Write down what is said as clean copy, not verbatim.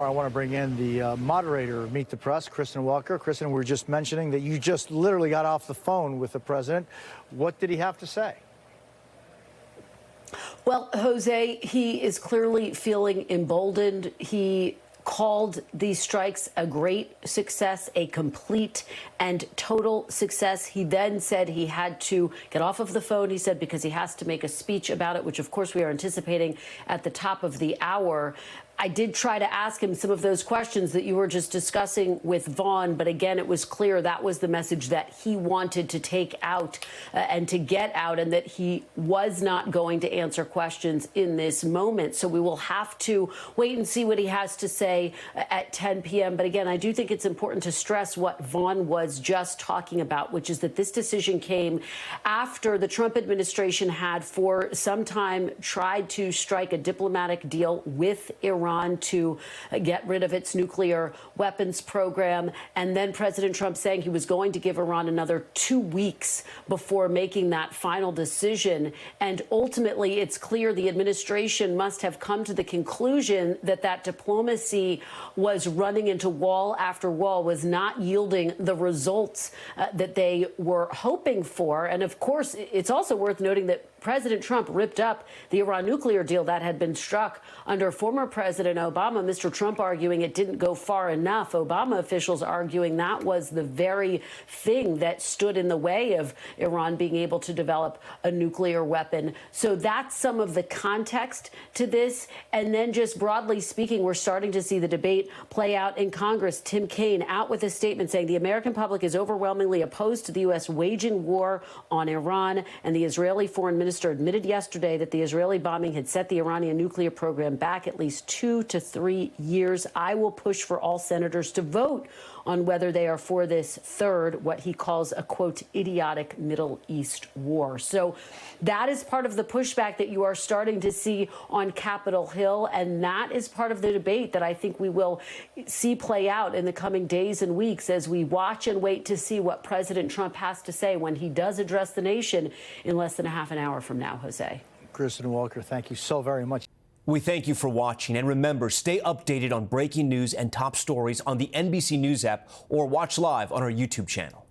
I want to bring in the moderator of Meet the Press, Kristen Welker. Kristen, we were just mentioning that you just literally got off the phone with the president. What did he have to say? Well, Jose, he is clearly feeling emboldened. He called these strikes a great success, a complete and total success. He then said he had to get off of the phone, he said, because he has to make a speech about it, which, of course, we are anticipating at the top of the hour. I did try to ask him some of those questions that you were just discussing with Vaughn, but again, it was clear that was the message that he wanted to take out and to get out, and that he was not going to answer questions in this moment. So we will have to wait and see what he has to say at 10 p.m. But again, I do think it's important to stress what Vaughn was just talking about, which is that this decision came after the Trump administration had for some time tried to strike a diplomatic deal with Iran to get rid of its nuclear weapons program. And then President Trump saying he was going to give Iran another 2 weeks before making that final decision. And ultimately, it's clear the administration must have come to the conclusion that that diplomacy was running into wall after wall, was not yielding the results that they were hoping for. And of course, it's also worth noting that President Trump ripped up the Iran nuclear deal that had been struck under former President Obama. Mr. Trump arguing it didn't go far enough. Obama officials arguing that was the very thing that stood in the way of Iran being able to develop a nuclear weapon. So that's some of the context to this. And then just broadly speaking, we're starting to see the debate play out in Congress. Tim Kaine out with a statement saying the American public is overwhelmingly opposed to the U.S. waging war on Iran, and the Israeli foreign minister admitted yesterday that the Israeli bombing had set the Iranian nuclear program back at least 2 to 3 years. I will push for all senators to vote on whether they are for this third, what he calls a, quote, idiotic Middle East war. So that is part of the pushback that you are starting to see on Capitol Hill. And that is part of the debate that I think we will see play out in the coming days and weeks as we watch and wait to see what President Trump has to say when he does address the nation in less than a half an hour from now, Jose. Kristen Welker, thank you so very much. We thank you for watching, and remember, stay updated on breaking news and top stories on the NBC News app or watch live on our YouTube channel.